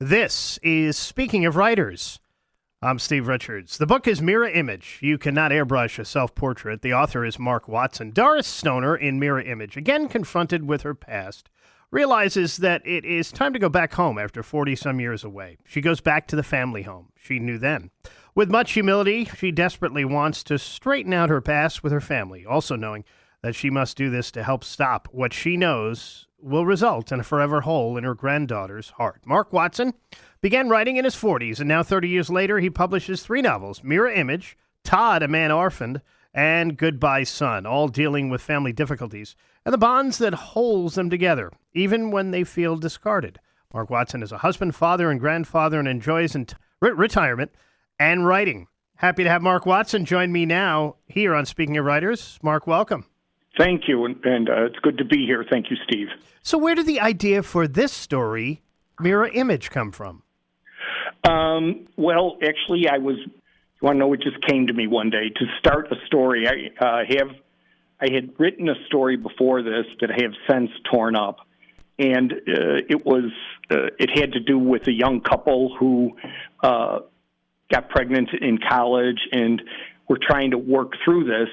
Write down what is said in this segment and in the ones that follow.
This is Speaking of Writers. I'm Steve Richards. The book is Mirror Image. You cannot airbrush a self-portrait. The author is Mark Watson. Doris Stoner in Mirror Image, again confronted with her past, realizes that it is time to go back home after 40-some years away. She goes back to the family home she knew then. With much humility, she desperately wants to straighten out her past with her family, also knowing that she must do this to help stop what she knows will result in a forever hole in her granddaughter's heart. Mark Watson began writing in his 40s, and now 30 years later, he publishes 3 novels, Mirror Image, TODD, A Man Orphaned, and Goodbye Son, all dealing with family difficulties and the bonds that holds them together, even when they feel discarded. Mark Watson is a husband, father, and grandfather, and enjoys retirement and writing. Happy to have Mark Watson join me now here on Speaking of Writers. Mark, welcome. Thank you, and it's good to be here. Thank you, Steve. So where did the idea for this story, Mirror Image, come from? Well, actually, you want to know what just came to me one day? To start a story, I had written a story before this that I have since torn up, and it had to do with a young couple who got pregnant in college and were trying to work through this.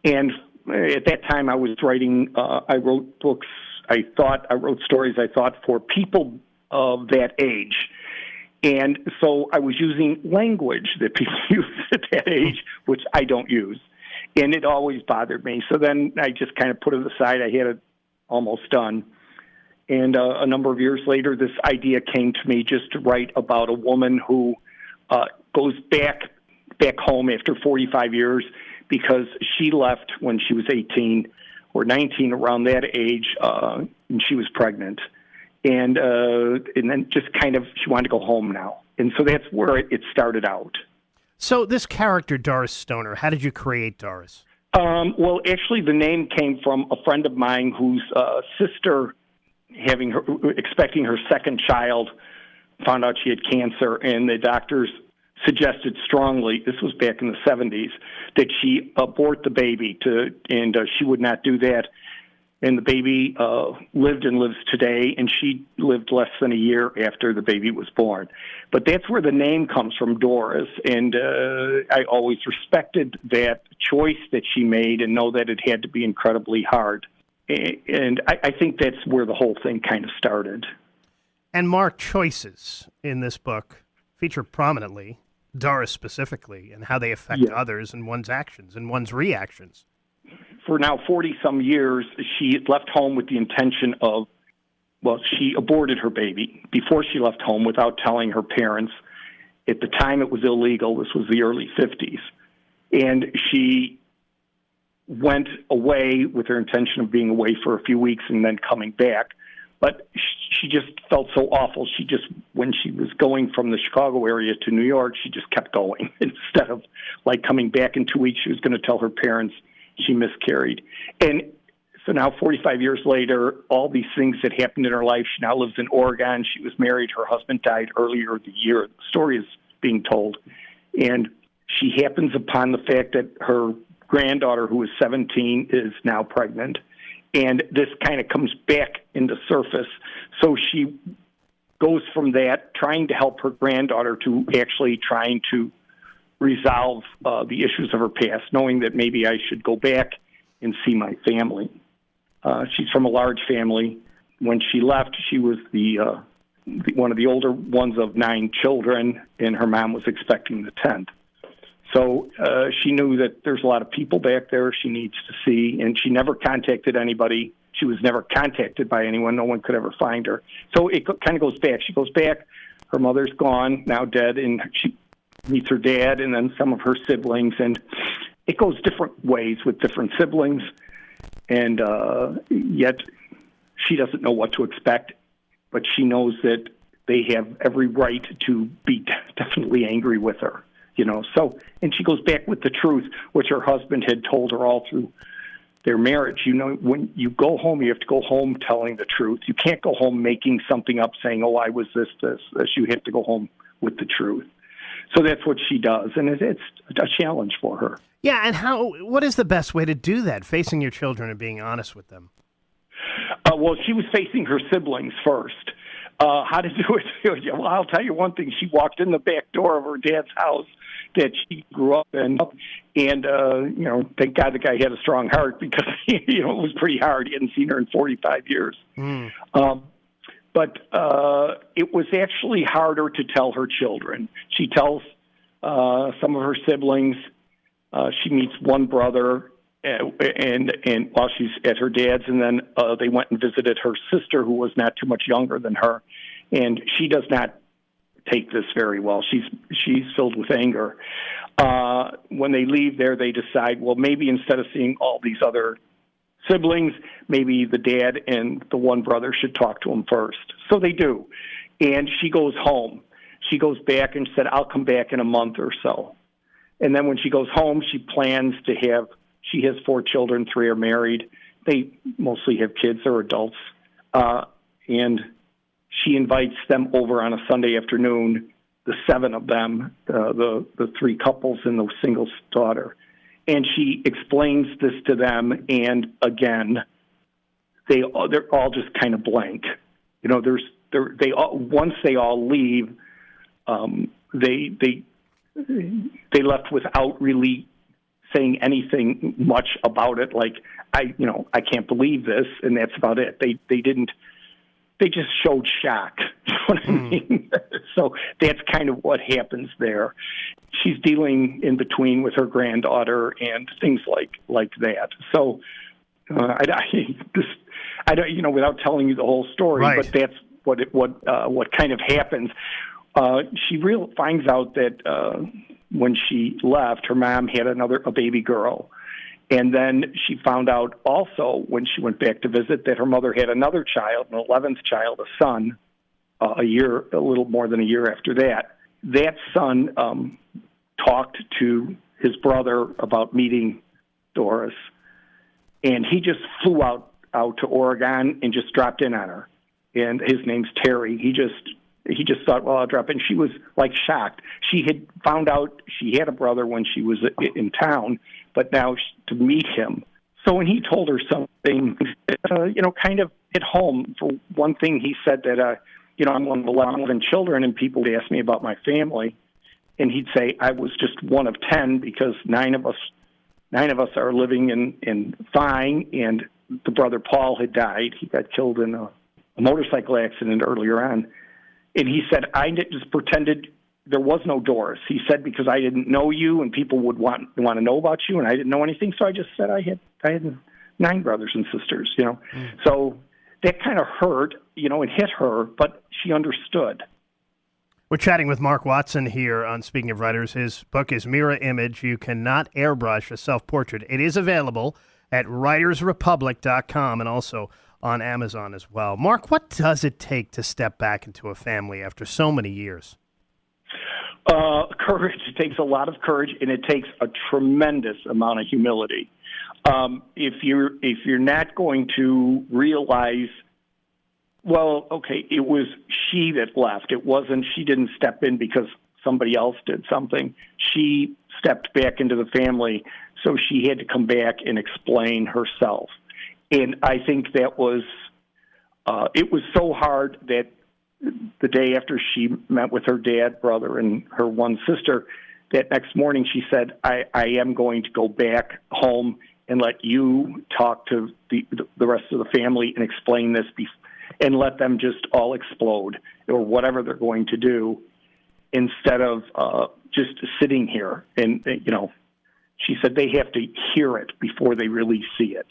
And at that time, I was writing. I wrote books. I wrote stories. I thought for people of that age. And so I was using language that people use at that age, which I don't use. And it always bothered me. So then I just kind of put it aside. I had it almost done. And a number of years later, this idea came to me just to write about a woman who goes back home after 45 years because she left when she was 18 or 19, around that age, and she was pregnant. And then just kind of, she wanted to go home now. And so that's where it started out. So this character, Doris Stoner, how did you create Doris? Well, actually, the name came from a friend of mine whose sister, expecting her second child, found out she had cancer, and the doctors suggested strongly, this was back in the 70s, that she abort the baby, and she would not do that. And the baby lived and lives today, and she lived less than a year after the baby was born. But that's where the name comes from, Doris, and I always respected that choice that she made and know that it had to be incredibly hard. And I think that's where the whole thing kind of started. And Mark, choices in this book feature prominently, Doris specifically, and how they affect others and one's actions and one's reactions. For now 40-some years, she had left home with the intention of, she aborted her baby before she left home without telling her parents. At the time, it was illegal. This was the early 50s. And she went away with her intention of being away for a few weeks and then coming back. But she just felt so awful. When she was going from the Chicago area to New York, she just kept going. Instead of coming back in 2 weeks, she was going to tell her parents she miscarried. And so now 45 years later, all these things that happened in her life, she now lives in Oregon. She was married. Her husband died earlier the year. The story is being told. And she happens upon the fact that her granddaughter, who is 17, is now pregnant. And this kind of comes back into surface. So she goes from that, trying to help her granddaughter, to actually trying to resolve the issues of her past, knowing that maybe I should go back and see my family. She's from a large family. When she left, she was one of the older ones of 9 children, and her mom was expecting the 10th. So she knew that there's a lot of people back there she needs to see, and she never contacted anybody. She was never contacted by anyone. No one could ever find her. So it kind of goes back. She goes back. Her mother's gone, now dead, and she meets her dad and then some of her siblings. And it goes different ways with different siblings. And yet she doesn't know what to expect, but she knows that they have every right to be definitely angry with her. So, and she goes back with the truth, which her husband had told her all through their marriage. When you go home, you have to go home telling the truth. You can't go home making something up, saying, "Oh, I was this." You have to go home with the truth. So that's what she does, and it's a challenge for her. Yeah, and what is the best way to do that, facing your children and being honest with them? Well, she was facing her siblings first. How to do it? Well, I'll tell you one thing. She walked in the back door of her dad's house that she grew up in, and thank God the guy had a strong heart because it was pretty hard. He hadn't seen her in 45 years. Mm. But it was actually harder to tell her children. She tells some of her siblings. She meets one brother, and while she's at her dad's, and then they went and visited her sister, who was not too much younger than her, and she does not take this very well. She's filled with anger. When they leave there, they decide, well, maybe instead of seeing all these other siblings, maybe the dad and the one brother should talk to him first. So they do, and she goes home. She goes back and said, I'll come back in a month or so. And then when she goes home, she plans to have, she has 4 children, 3 are married. They mostly have kids or adults. And she invites them over on a Sunday afternoon, the 7 of them, the 3 couples and the single daughter. And she explains this to them, and again, they're all just kind of blank. Once they all leave, they left without really saying anything much about it. Like, I can't believe this, and that's about it. They just showed shock. You know what I mean? So that's kind of what happens there. She's dealing in between with her granddaughter and things like that. So I don't, without telling you the whole story, right. But that's what kind of happens. She finds out that when she left, her mom had a baby girl. And then she found out also when she went back to visit that her mother had another child, an 11th child, a son, a little more than a year after that. That son talked to his brother about meeting Doris, and he just flew out to Oregon and just dropped in on her. And his name's Terry. He just thought, well, I'll drop in. She was like shocked. She had found out she had a brother when she was in town, but now to meet him. So when he told her something, kind of hit home. For one thing, he said that, I'm one of 11 children, and people would ask me about my family, and he'd say I was just one of 10 because 9 of us are living in fine, and the brother Paul had died. He got killed in a motorcycle accident earlier on. And he said, I just pretended there was no Doris. He said, because I didn't know you and people would want to know about you, and I didn't know anything, so I just said I had 9 brothers and sisters, So that kind of hurt, it hit her, but she understood. We're chatting with Mark Watson here on Speaking of Writers. His book is Mirror Image. You cannot airbrush a self-portrait. It is available at writersrepublic.com and also on Amazon as well. Mark, what does it take to step back into a family after so many years? Courage. It takes a lot of courage, and it takes a tremendous amount of humility. If you're not going to realize, well, okay, it was she that left. It wasn't, she didn't step in because somebody else did something. She stepped back into the family, so she had to come back and explain herself. And I think that was, it was so hard that the day after she met with her dad, brother, and her one sister, that next morning she said, I am going to go back home and let you talk to the rest of the family and explain this and let them just all explode or whatever they're going to do instead of just sitting here. And, she said they have to hear it before they really see it.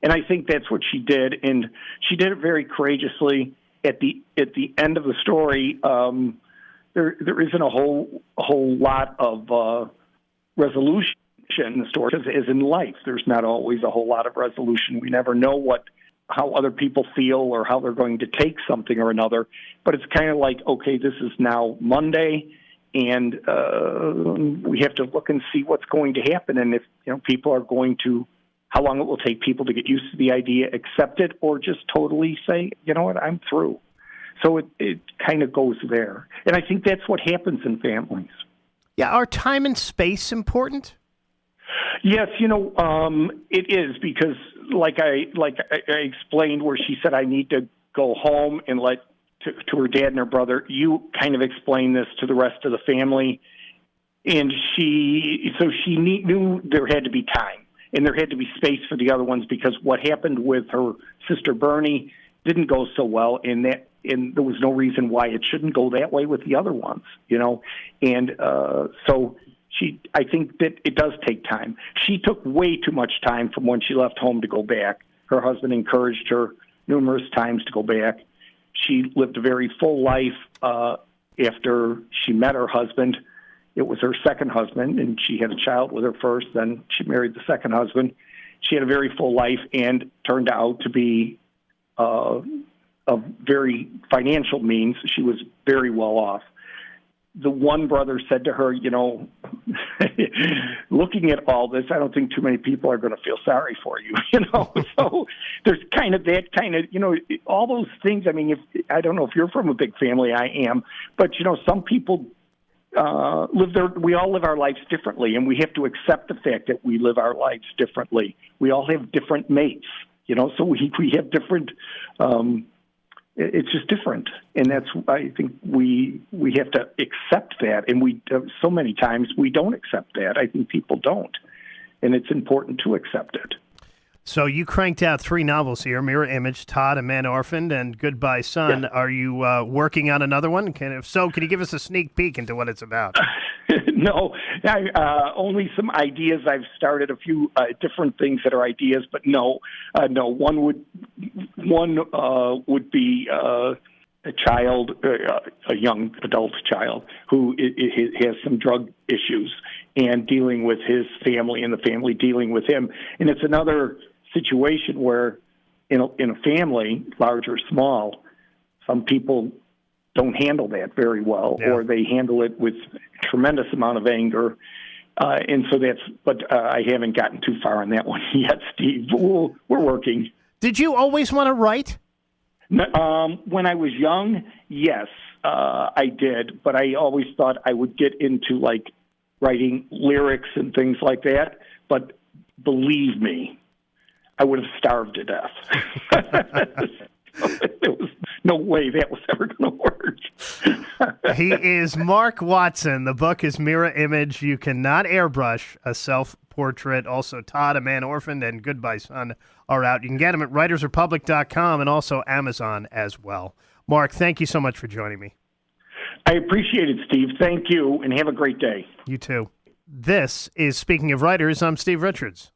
And I think that's what she did, and she did it very courageously. At the end of the story, there isn't a whole lot of resolution in the story, as in life. There's not always a whole lot of resolution. We never know how other people feel or how they're going to take something or another. But it's kind of like, okay, this is now Monday, and we have to look and see what's going to happen, and if people are going to. How long it will take people to get used to the idea, accept it, or just totally say, you know what, I'm through. So it kind of goes there. And I think that's what happens in families. Yeah, are time and space important? Yes, it is, because like I explained, where she said I need to go home and let to her dad and her brother, you kind of explain this to the rest of the family. And she knew there had to be time and there had to be space for the other ones, because what happened with her sister Bernie didn't go so well, and there was no reason why it shouldn't go that way with the other ones, And so I think that it does take time. She took way too much time from when she left home to go back. Her husband encouraged her numerous times to go back. She lived a very full life after she met her husband. It was her second husband, and she had a child with her first. Then she married the second husband. She had a very full life and turned out to be of very financial means. She was very well off. The one brother said to her, looking at all this, I don't think too many people are going to feel sorry for you, So there's kind of that kind of, all those things. I mean, I don't know if you're from a big family, I am, but, some people we all live our lives differently, and we have to accept the fact that we live our lives differently. We all have different mates, so we have different, it's just different. And that's, I think we have to accept that. And so many times we don't accept that. I think people don't. And it's important to accept it. So you cranked out 3 novels here: Mirror Image, TODD, A Man Orphaned, and Goodbye Son. Yeah. Are you working on another one? If so, can you give us a sneak peek into what it's about? No, only some ideas. I've started a few different things that are ideas, but no. One would be a child, a young adult child who has some drug issues and dealing with his family and the family dealing with him. And it's another situation where in a family, large or small, some people don't handle that very well, yeah, or they handle it with tremendous amount of anger. And so but I haven't gotten too far on that one yet, Steve. We're working. Did you always want to write? When I was young, yes, I did. But I always thought I would get into writing lyrics and things like that. But believe me, I would have starved to death. There was no way that was ever going to work. He is Mark Watson. The book is Mirror Image. You Cannot Airbrush a Self-Portrait. Also, TODD, A Man Orphaned, and Goodbye Son are out. You can get them at writersrepublic.com and also Amazon as well. Mark, thank you so much for joining me. I appreciate it, Steve. Thank you, and have a great day. You too. This is Speaking of Writers. I'm Steve Richards.